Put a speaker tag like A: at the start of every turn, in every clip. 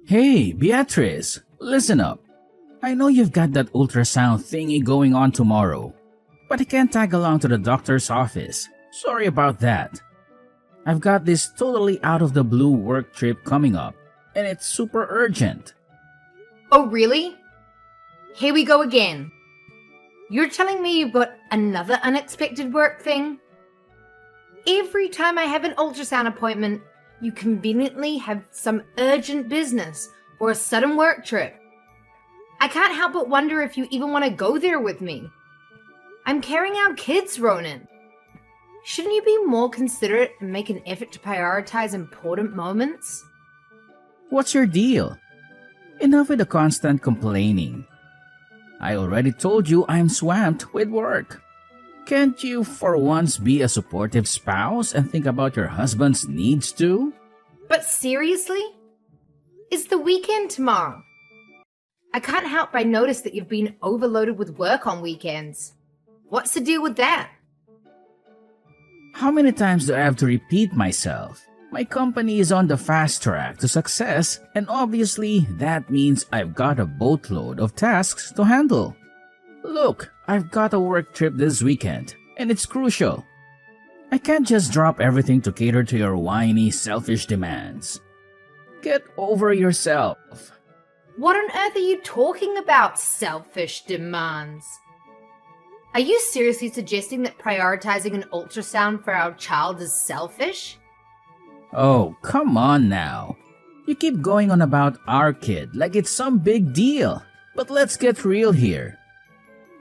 A: Hey, Beatrice, listen up. I know you've got that ultrasound thingy going on tomorrow, but I can't tag along to the doctor's office. Sorry about that. I've got this totally out of the blue work trip coming up, and it's super urgent.
B: Oh, really? Here we go again. You're telling me you've got another unexpected work thing? Every time I have an ultrasound appointment, you conveniently have some urgent business or a sudden work trip. I can't help but wonder if you even want to go there with me. I'm carrying our kids, Ronan. Shouldn't you be more considerate and make an effort to prioritize important moments?
A: What's your deal? Enough with the constant complaining. I already told you I'm swamped with work. Can't you for once be a supportive spouse and think about your husband's needs too?
B: But seriously? It's the weekend tomorrow. I can't help but notice that you've been overloaded with work on weekends. What's the deal with that?
A: How many times do I have to repeat myself? My company is on the fast track to success, and obviously that means I've got a boatload of tasks to handle. Look, I've got a work trip this weekend, and it's crucial. I can't just drop everything to cater to your whiny, selfish demands. Get over yourself.
B: What on earth are you talking about, selfish demands? Are you seriously suggesting that prioritizing an ultrasound for our child is selfish?
A: Oh, come on now. You keep going on about our kid like it's some big deal. But let's get real here.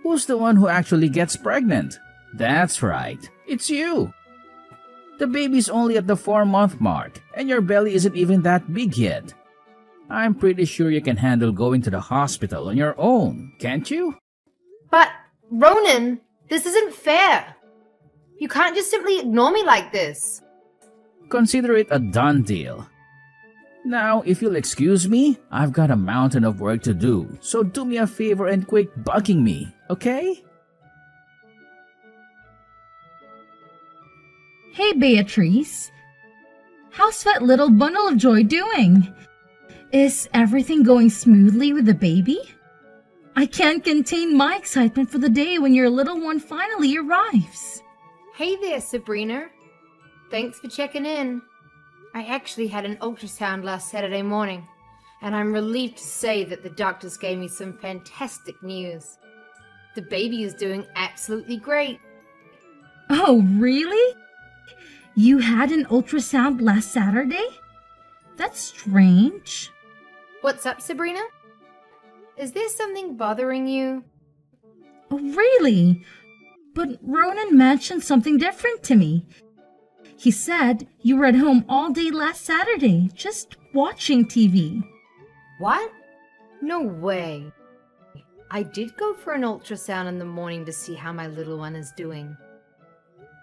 A: Who's the one who actually gets pregnant? That's right, it's you. The baby's only at the 4-month mark, and your belly isn't even that big yet. I'm pretty sure you can handle going to the hospital on your own, can't you?
B: But, Ronan, this isn't fair. You can't just simply ignore me like this.
A: Consider it a done deal. Now, if you'll excuse me, I've got a mountain of work to do, so do me a favor and quit bugging me, okay?
C: Hey, Beatrice. How's that little bundle of joy doing? Is everything going smoothly with the baby? I can't contain my excitement for the day when your little one finally arrives.
B: Hey there, Sabrina. Thanks for checking in. I actually had an ultrasound last Saturday morning, and I'm relieved to say that the doctors gave me some fantastic news. The baby is doing absolutely great.
C: Oh, really? You had an ultrasound last Saturday? That's strange.
B: What's up, Sabrina? Is there something bothering you?
C: Oh, really? But Ronan mentioned something different to me. He said you were at home all day last Saturday, just watching TV.
B: What? No way. I did go for an ultrasound in the morning to see how my little one is doing.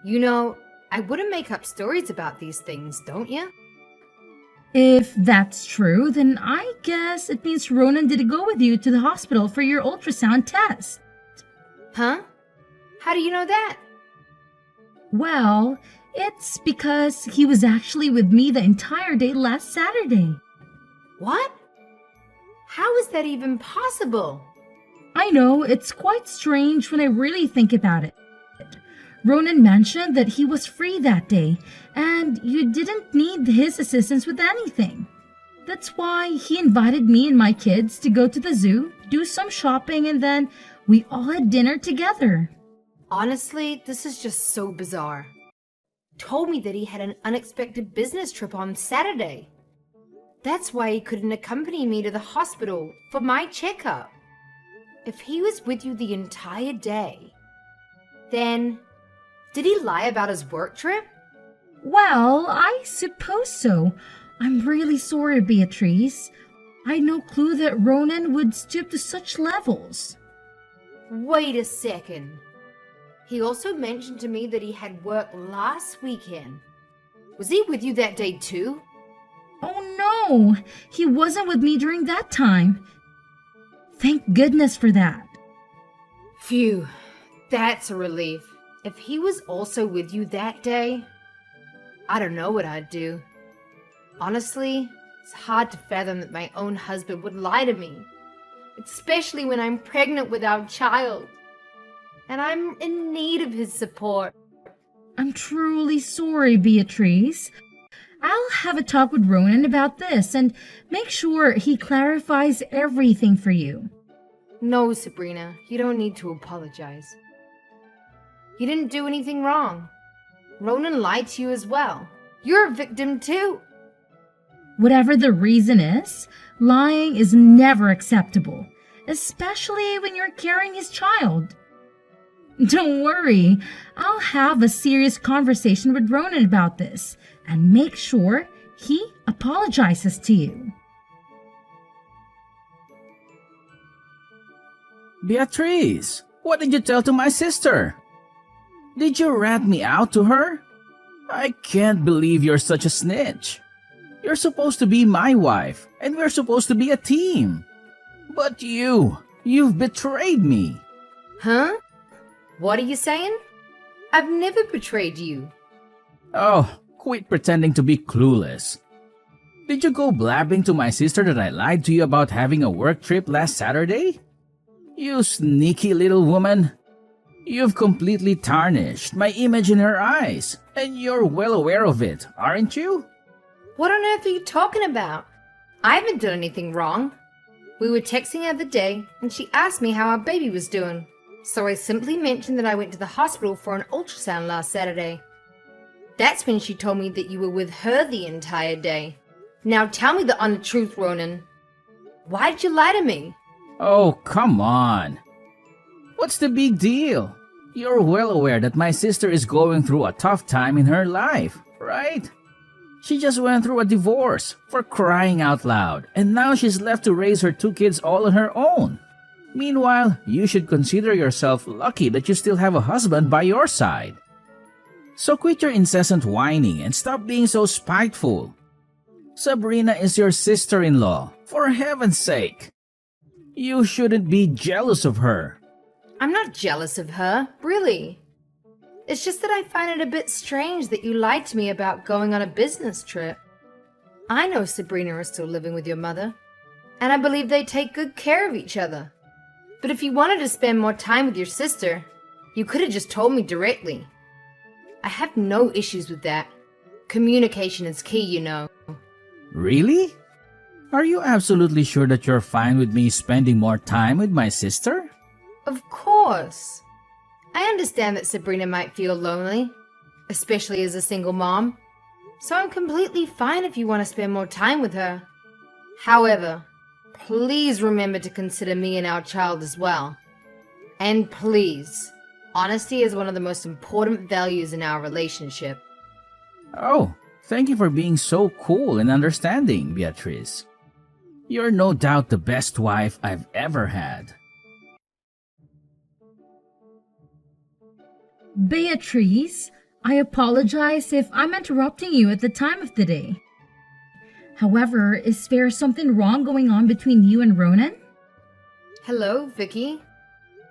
B: You know, I wouldn't make up stories about these things, don't you?
C: If that's true, then I guess it means Ronan did go with you to the hospital for your ultrasound test.
B: Huh? How do you know that?
C: Well, it's because he was actually with me the entire day last Saturday.
B: What? How is that even possible?
C: I know, it's quite strange when I really think about it. Ronan mentioned that he was free that day, and you didn't need his assistance with anything. That's why he invited me and my kids to go to the zoo, do some shopping, and then we all had dinner together.
B: Honestly, this is just so bizarre. Told me that he had an unexpected business trip on Saturday. That's why he couldn't accompany me to the hospital for my checkup. If he was with you the entire day, then did he lie about his work trip?
C: Well, I suppose so. I'm really sorry, Beatrice. I had no clue that Ronan would stoop to such levels.
B: Wait a second. He also mentioned to me that he had work last weekend. Was he with you that day too?
C: Oh no, he wasn't with me during that time. Thank goodness for that.
B: Phew, that's a relief. If he was also with you that day, I don't know what I'd do. Honestly, It's hard to fathom that my own husband would lie to me, especially when I'm pregnant with our child. And I'm in need of his support.
C: I'm truly sorry, Beatrice. I'll have a talk with Ronan about this and make sure he clarifies everything for you.
B: No, Sabrina, you don't need to apologize. You didn't do anything wrong. Ronan lied to you as well. You're a victim too.
C: Whatever the reason is, lying is never acceptable, especially when you're carrying his child. Don't worry, I'll have a serious conversation with Ronan about this and make sure he apologizes to you.
A: Beatrice, what did you tell to my sister? Did you rat me out to her? I can't believe you're such a snitch. You're supposed to be my wife, and we're supposed to be a team. But you've betrayed me.
B: Huh? What are you saying? I've never betrayed you.
A: Oh, quit pretending to be clueless. Did you go blabbing to my sister that I lied to you about having a work trip last Saturday? You sneaky little woman. You've completely tarnished my image in her eyes, and you're well aware of it, aren't you?
B: What on earth are you talking about? I haven't done anything wrong. We were texting the other day, and she asked me how our baby was doing. So I simply mentioned that I went to the hospital for an ultrasound last Saturday. That's when she told me that you were with her the entire day. Now tell me the honest truth, Ronan. Why did you lie to me?
A: Oh, come on. What's the big deal? You're well aware that my sister is going through a tough time in her life, right? She just went through a divorce, for crying out loud, and now she's left to raise her 2 kids all on her own. Meanwhile, you should consider yourself lucky that you still have a husband by your side. So quit your incessant whining and stop being so spiteful. Sabrina is your sister-in-law, for heaven's sake. You shouldn't be jealous of her.
B: I'm not jealous of her, really. It's just that I find it a bit strange that you lied to me about going on a business trip. I know Sabrina is still living with your mother, and I believe they take good care of each other. But if you wanted to spend more time with your sister, you could have just told me directly. I have no issues with that. Communication is key, you know.
A: Really? Are you absolutely sure that you're fine with me spending more time with my sister?
B: Of course. I understand that Sabrina might feel lonely, especially as a single mom. So I'm completely fine if you want to spend more time with her. However, please remember to consider me and our child as well. And please, honesty is one of the most important values in our relationship.
A: Oh, thank you for being so cool and understanding, Beatrice. You're no doubt the best wife I've ever had.
C: Beatrice, I apologize if I'm interrupting you at the time of the day. However, is there something wrong going on between you and Ronan?
B: Hello, Vicky.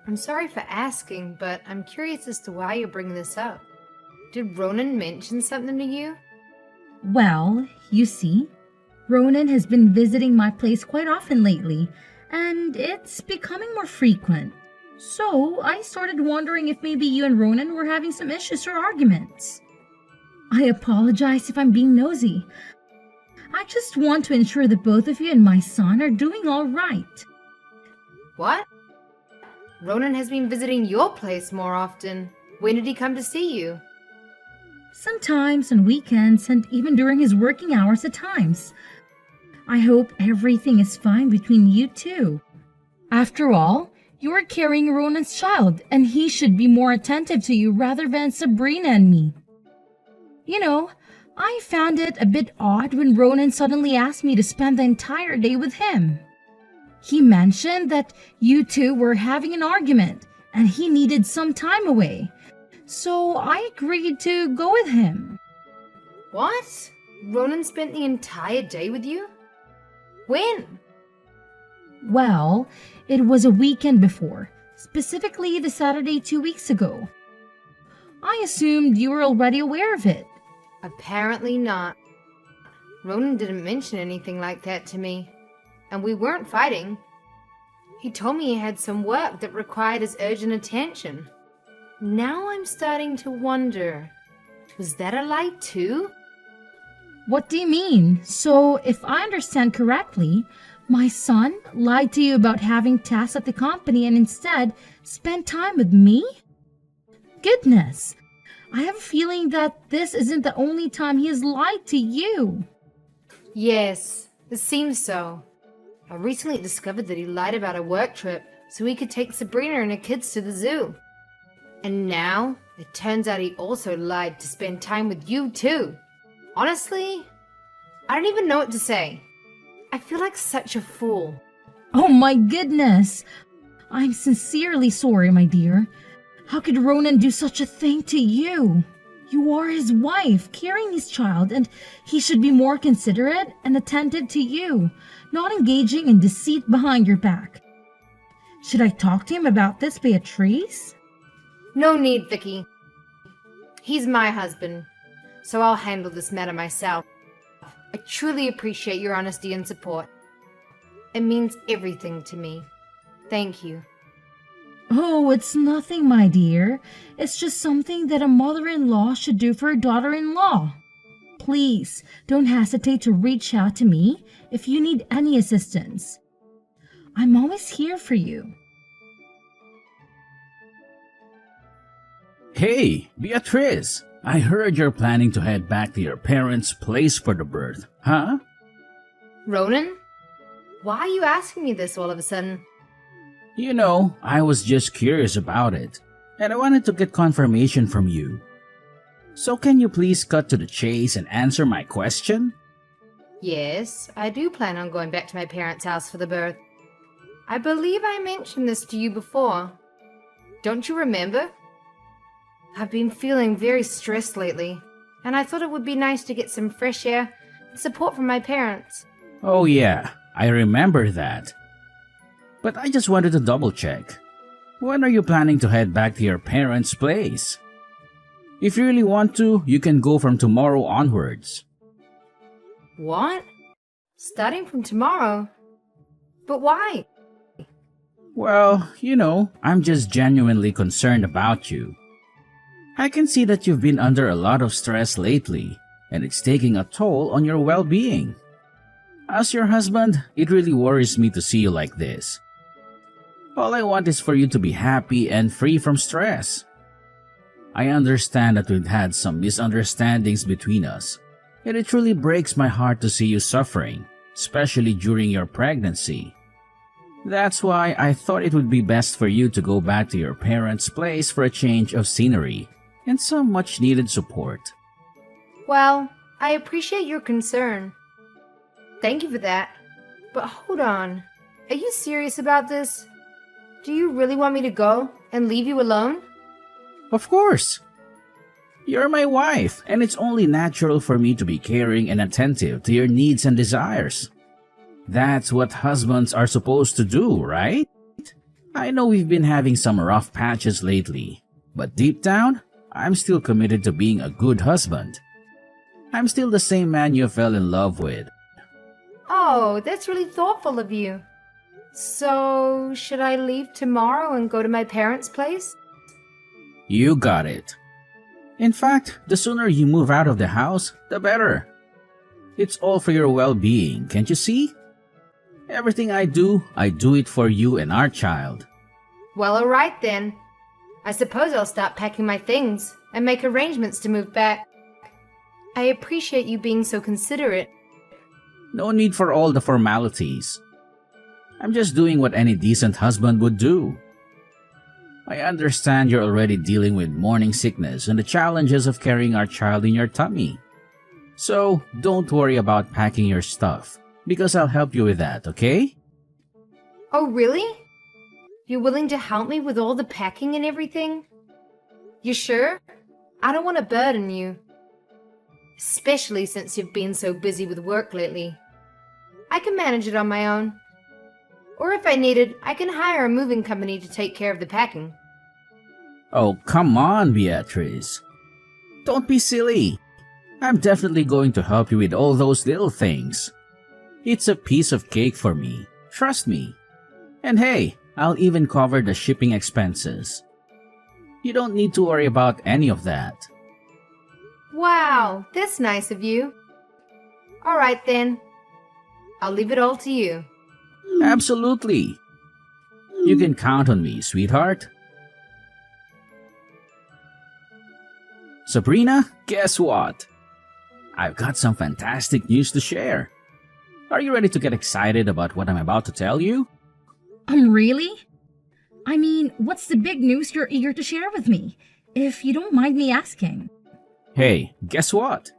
B: I'm sorry for asking, but I'm curious as to why you're bringing this up. Did Ronan mention something to you?
C: Well, you see, Ronan has been visiting my place quite often lately, and it's becoming more frequent. So I started wondering if maybe you and Ronan were having some issues or arguments. I apologize if I'm being nosy. I just want to ensure that both of you and my son are doing all right.
B: What? Ronan has been visiting your place more often. When did he come to see you?
C: Sometimes on weekends and even during his working hours at times. I hope everything is fine between you two. After all, you are carrying Ronan's child, and he should be more attentive to you rather than Sabrina and me. You know, I found it a bit odd when Ronan suddenly asked me to spend the entire day with him. He mentioned that you two were having an argument, and he needed some time away. So I agreed to go with him.
B: What? Ronan spent the entire day with you? When?
C: Well, it was a weekend before, specifically the Saturday 2 weeks ago. I assumed you were already aware of it.
B: Apparently not. Ronan didn't mention anything like that to me, and we weren't fighting. He told me he had some work that required his urgent attention. Now I'm starting to wonder, was that a lie too?
C: What do you mean? So, if I understand correctly, my son lied to you about having tasks at the company and instead spent time with me? Goodness, I have a feeling that this isn't the only time he has lied to you.
B: Yes, it seems so. I recently discovered that he lied about a work trip so he could take Sabrina and her kids to the zoo. And now, it turns out he also lied to spend time with you too. Honestly, I don't even know what to say. I feel like such a fool.
C: Oh my goodness! I'm sincerely sorry, my dear. How could Ronan do such a thing to you? You are his wife, carrying his child, and he should be more considerate and attentive to you, not engaging in deceit behind your back. Should I talk to him about this, Beatrice?
B: No need, Vicky. He's my husband, so I'll handle this matter myself. I truly appreciate your honesty and support. It means everything to me. Thank you.
C: Oh, it's nothing, my dear. It's just something that a mother-in-law should do for a daughter-in-law. Please, don't hesitate to reach out to me if you need any assistance. I'm always here for you.
A: Hey, Beatrice! I heard you're planning to head back to your parents' place for the birth, huh?
B: Ronan? Why are you asking me this all of a sudden?
A: You know, I was just curious about it, and I wanted to get confirmation from you. So can you please cut to the chase and answer my question?
B: Yes, I do plan on going back to my parents' house for the birth. I believe I mentioned this to you before. Don't you remember? I've been feeling very stressed lately, and I thought it would be nice to get some fresh air and support from my parents.
A: Oh yeah, I remember that. But I just wanted to double check. When are you planning to head back to your parents' place? If you really want to, you can go from tomorrow onwards.
B: What? Starting from tomorrow? But why?
A: Well, you know, I'm just genuinely concerned about you. I can see that you've been under a lot of stress lately, and it's taking a toll on your well-being. As your husband, it really worries me to see you like this. All I want is for you to be happy and free from stress. I understand that we've had some misunderstandings between us, and it truly breaks my heart to see you suffering, especially during your pregnancy. That's why I thought it would be best for you to go back to your parents' place for a change of scenery and some much-needed support.
B: Well, I appreciate your concern. Thank you for that. But hold on. Are you serious about this? Do you really want me to go and leave you alone?
A: Of course! You're my wife, and it's only natural for me to be caring and attentive to your needs and desires. That's what husbands are supposed to do, right? I know we've been having some rough patches lately, but deep down, I'm still committed to being a good husband. I'm still the same man you fell in love with.
B: Oh, that's really thoughtful of you. So, should I leave tomorrow and go to my parents' place?
A: You got it. In fact, the sooner you move out of the house, the better. It's all for your well-being, can't you see? Everything I do it for you and our child.
B: Well, alright then. I suppose I'll start packing my things and make arrangements to move back. I appreciate you being so considerate.
A: No need for all the formalities. I'm just doing what any decent husband would do. I understand you're already dealing with morning sickness and the challenges of carrying our child in your tummy. So, don't worry about packing your stuff, because I'll help you with that, okay?
B: Oh, really? You're willing to help me with all the packing and everything? You sure? I don't want to burden you. Especially since you've been so busy with work lately. I can manage it on my own. Or if I needed, I can hire a moving company to take care of the packing.
A: Oh, come on, Beatrice. Don't be silly. I'm definitely going to help you with all those little things. It's a piece of cake for me, trust me. And hey, I'll even cover the shipping expenses. You don't need to worry about any of that.
B: Wow, that's nice of you. All right then. I'll leave it all to you.
A: Absolutely. You can count on me, sweetheart. Sabrina, guess what? I've got some fantastic news to share. Are you ready to get excited about what I'm about to tell you?
C: Really? I mean, what's the big news you're eager to share with me? If you don't mind me asking.
A: Hey, guess what?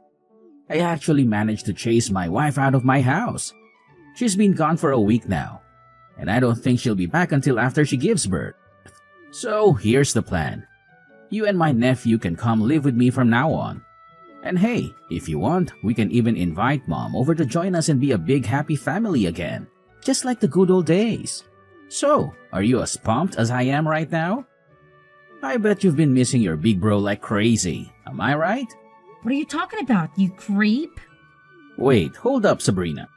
A: I actually managed to chase my wife out of my house. She's been gone for a week now, and I don't think she'll be back until after she gives birth. So here's the plan. You and my nephew can come live with me from now on. And hey, if you want, we can even invite Mom over to join us and be a big happy family again, just like the good old days. So, are you as pumped as I am right now? I bet you've been missing your big bro like crazy, am I right?
C: What are you talking about, you creep?
A: Wait, hold up, Sabrina.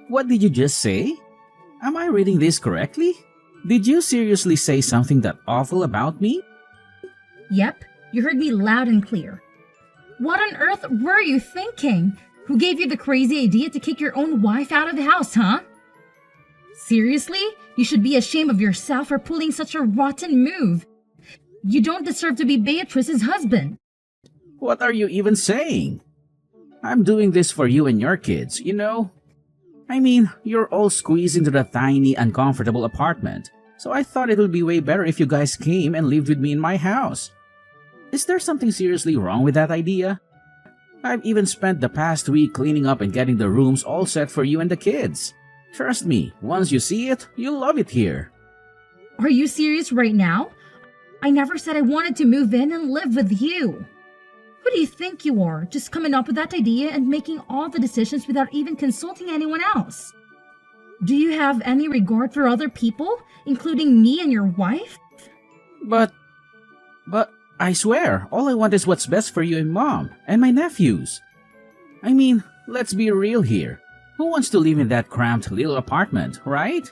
A: What did you just say? Am I reading this correctly? Did you seriously say something that awful about me?
C: Yep, you heard me loud and clear. What on earth were you thinking? Who gave you the crazy idea to kick your own wife out of the house, huh? Seriously? You should be ashamed of yourself for pulling such a rotten move. You don't deserve to be Beatrice's husband.
A: What are you even saying? I'm doing this for you and your kids, you know? I mean, you're all squeezed into the tiny, uncomfortable apartment, so I thought it would be way better if you guys came and lived with me in my house. Is there something seriously wrong with that idea? I've even spent the past week cleaning up and getting the rooms all set for you and the kids. Trust me, once you see it, you'll love it here.
C: Are you serious right now? I never said I wanted to move in and live with you. Who do you think you are, just coming up with that idea and making all the decisions without even consulting anyone else? Do you have any regard for other people, including me and your wife?
A: But I swear, all I want is what's best for you and Mom, and my nephews. I mean, let's be real here. Who wants to live in that cramped little apartment, right?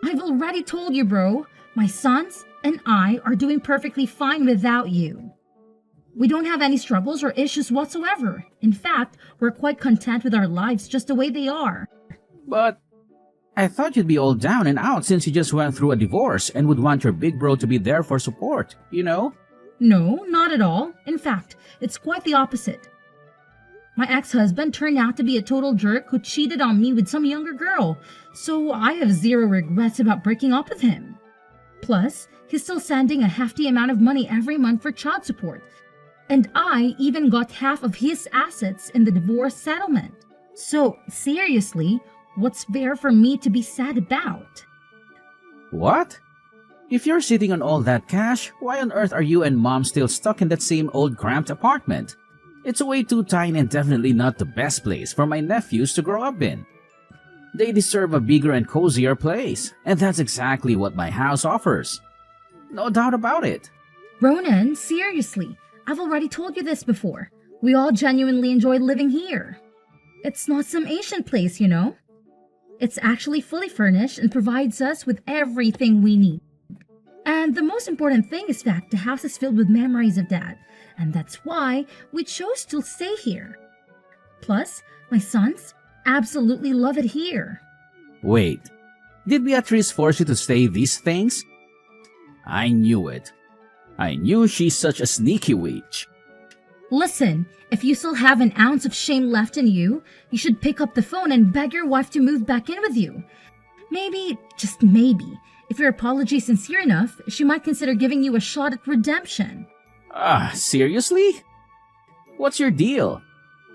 C: I've already told you, bro. My sons and I are doing perfectly fine without you. We don't have any struggles or issues whatsoever. In fact, we're quite content with our lives just the way they are.
A: But I thought you'd be all down and out since you just went through a divorce and would want your big bro to be there for support, you know?
C: No, not at all. In fact, it's quite the opposite. My ex-husband turned out to be a total jerk who cheated on me with some younger girl, so I have zero regrets about breaking up with him. Plus, he's still sending a hefty amount of money every month for child support, and I even got half of his assets in the divorce settlement. So, seriously, what's there for me to be sad about?
A: What? If you're sitting on all that cash, why on earth are you and Mom still stuck in that same old cramped apartment? It's way too tiny and definitely not the best place for my nephews to grow up in. They deserve a bigger and cozier place, and that's exactly what my house offers. No doubt about it.
C: Ronan, seriously, I've already told you this before. We all genuinely enjoy living here. It's not some Asian place, you know. It's actually fully furnished and provides us with everything we need. And the most important thing is that the house is filled with memories of Dad, and that's why we chose to stay here. Plus, my sons absolutely love it here.
A: Wait, did Beatrice force you to say these things? I knew it. I knew she's such a sneaky witch.
C: Listen, if you still have an ounce of shame left in you, you should pick up the phone and beg your wife to move back in with you. Maybe, just maybe, if your apology is sincere enough, she might consider giving you a shot at redemption.
A: Seriously? What's your deal?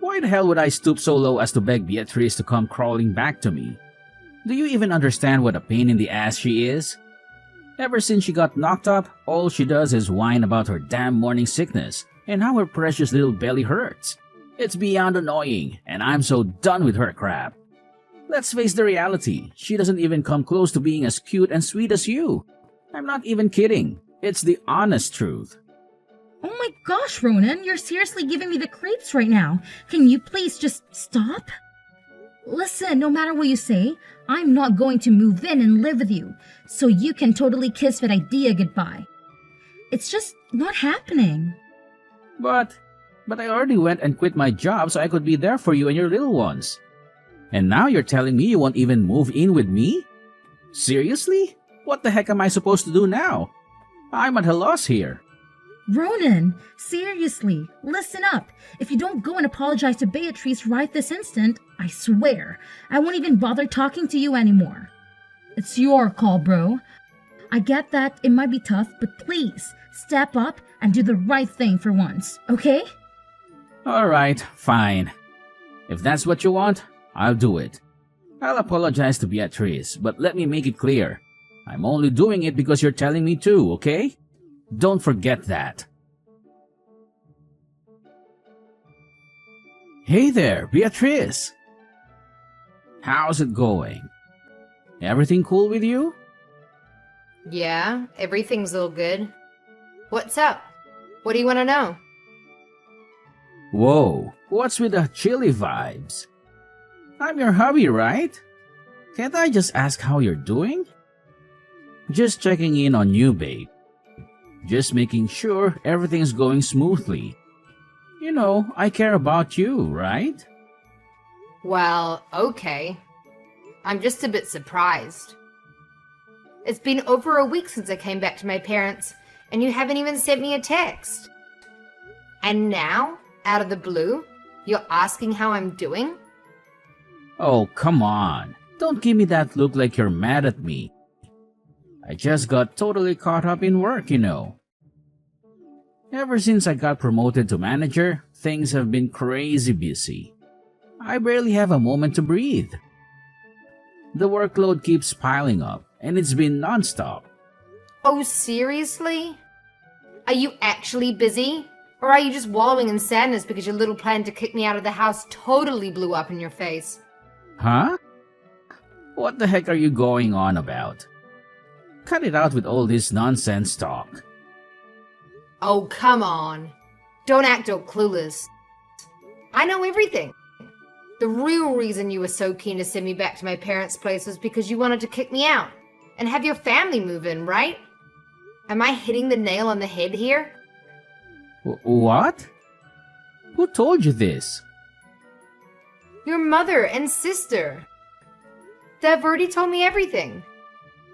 A: Why the hell would I stoop so low as to beg Beatrice to come crawling back to me? Do you even understand what a pain in the ass she is? Ever since she got knocked up, all she does is whine about her damn morning sickness and how her precious little belly hurts. It's beyond annoying, and I'm so done with her crap. Let's face the reality, she doesn't even come close to being as cute and sweet as you. I'm not even kidding. It's the honest truth.
C: Oh my gosh, Ronan, you're seriously giving me the creeps right now. Can you please just stop? Listen, no matter what you say, I'm not going to move in and live with you, so you can totally kiss that idea goodbye. It's just not happening.
A: But I already went and quit my job so I could be there for you and your little ones. And now you're telling me you won't even move in with me? Seriously? What the heck am I supposed to do now? I'm at a loss here.
C: Ronan, seriously, listen up. If you don't go and apologize to Beatrice right this instant, I swear, I won't even bother talking to you anymore. It's your call, bro. I get that it might be tough, but please, step up and do the right thing for once, okay?
A: Alright, fine. If that's what you want, I'll do it. I'll apologize to Beatrice, but let me make it clear. I'm only doing it because you're telling me to, okay? Don't forget that. Hey there, Beatrice. How's it going? Everything cool with you?
B: Yeah, everything's all good. What's up? What do you want to know?
A: Whoa, what's with the chilly vibes? I'm your hubby, right? Can't I just ask how you're doing? Just checking in on you, babe. Just making sure everything's going smoothly. You know, I care about you, right?
B: Well, okay. I'm just a bit surprised. It's been over a week since I came back to my parents, and you haven't even sent me a text. And now, out of the blue, you're asking how I'm doing?
A: Oh, come on. Don't give me that look like you're mad at me. I just got totally caught up in work, you know. Ever since I got promoted to manager, things have been crazy busy. I barely have a moment to breathe. The workload keeps piling up, and it's been nonstop.
B: Oh, seriously? Are you actually busy? Or are you just wallowing in sadness because your little plan to kick me out of the house totally blew up in your face?
A: Huh? What the heck are you going on about? Cut it out with all this nonsense talk.
B: Oh, come on. Don't act all clueless. I know everything. The real reason you were so keen to send me back to my parents' place was because you wanted to kick me out and have your family move in, right? Am I hitting the nail on the head here?
A: What? Who told you this?
B: Your mother and sister. They've already told me everything.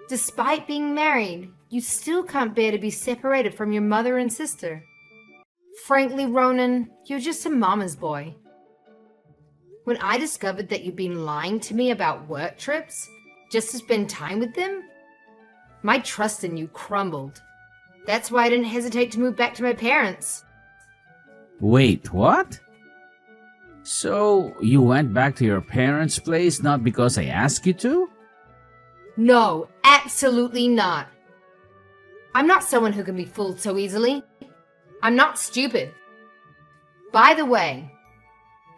B: Despite being married, you still can't bear to be separated from your mother and sister. Frankly, Ronan, you're just a mama's boy. When I discovered that you'd been lying to me about work trips just to spend time with them, my trust in you crumbled. That's why I didn't hesitate to move back to my parents.
A: Wait, what? So, you went back to your parents' place not because I asked you to?
B: No, absolutely not. I'm not someone who can be fooled so easily. I'm not stupid. By the way,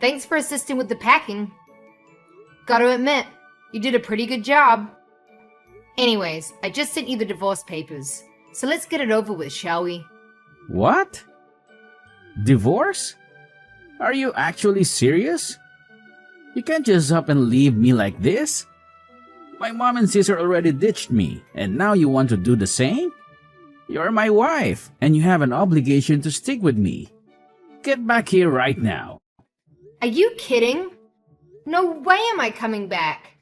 B: thanks for assisting with the packing. Gotta admit, you did a pretty good job. Anyways, I just sent you the divorce papers, so let's get it over with, shall we?
A: What? Divorce? Are you actually serious? You can't just up and leave me like this? My mom and sister already ditched me, and now you want to do the same? You're my wife, and you have an obligation to stick with me. Get back here right now.
B: Are you kidding? No way am I coming back.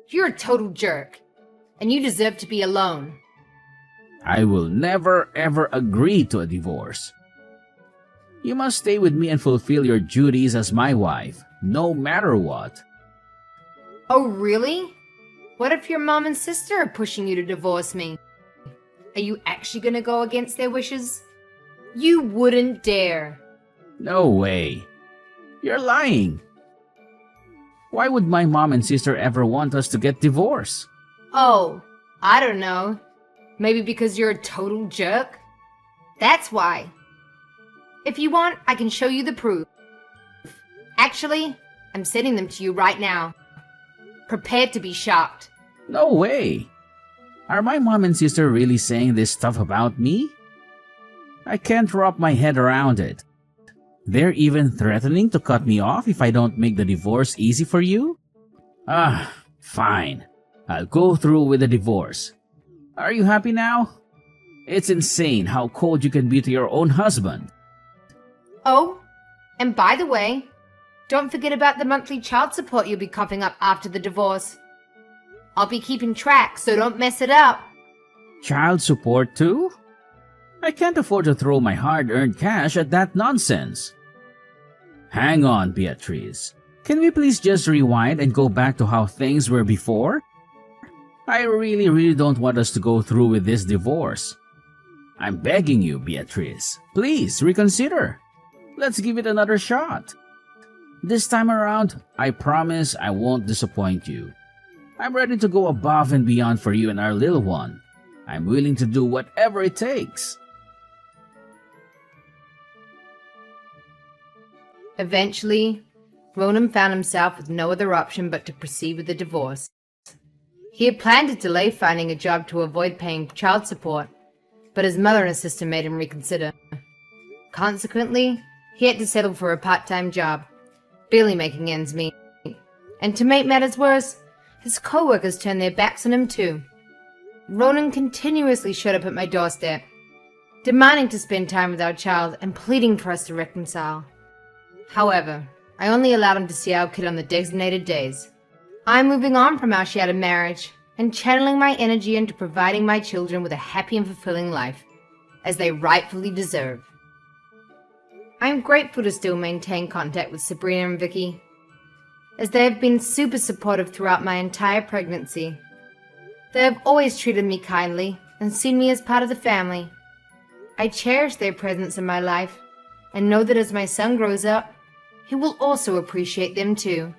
B: You're a total jerk, and you deserve to be alone.
A: I will never ever agree to a divorce. You must stay with me and fulfill your duties as my wife, no matter what.
B: Oh, really? What if your mom and sister are pushing you to divorce me? Are you actually gonna go against their wishes? You wouldn't dare.
A: No way. You're lying. Why would my mom and sister ever want us to get divorced?
B: Oh, I don't know. Maybe because you're a total jerk? That's why. If you want, I can show you the proof. Actually, I'm sending them to you right now. Prepare to be shocked.
A: No way. Are my mom and sister really saying this stuff about me? I can't wrap my head around it. They're even threatening to cut me off if I don't make the divorce easy for you? Fine. I'll go through with the divorce. Are you happy now? It's insane how cold you can be to your own husband.
B: Oh, and by the way, don't forget about the monthly child support you'll be coughing up after the divorce. I'll be keeping track, so don't mess it up.
A: Child support too? I can't afford to throw my hard-earned cash at that nonsense. Hang on, Beatrice. Can we please just rewind and go back to how things were before? I really don't want us to go through with this divorce. I'm begging you, Beatrice. Please reconsider. Let's give it another shot. This time around, I promise I won't disappoint you. I'm ready to go above and beyond for you and our little one. I'm willing to do whatever it takes.
B: Eventually, Ronan found himself with no other option but to proceed with the divorce. He had planned to delay finding a job to avoid paying child support, but his mother and his sister made him reconsider. Consequently, he had to settle for a part-time job, barely making ends meet. And to make matters worse, his co-workers turned their backs on him too. Ronan continuously showed up at my doorstep, demanding to spend time with our child and pleading for us to reconcile. However, I only allowed him to see our kid on the designated days. I'm moving on from our shattered marriage and channeling my energy into providing my children with a happy and fulfilling life, as they rightfully deserve. I am grateful to still maintain contact with Sabrina and Vicky, as they have been super supportive throughout my entire pregnancy. They have always treated me kindly and seen me as part of the family. I cherish their presence in my life and know that as my son grows up, he will also appreciate them too.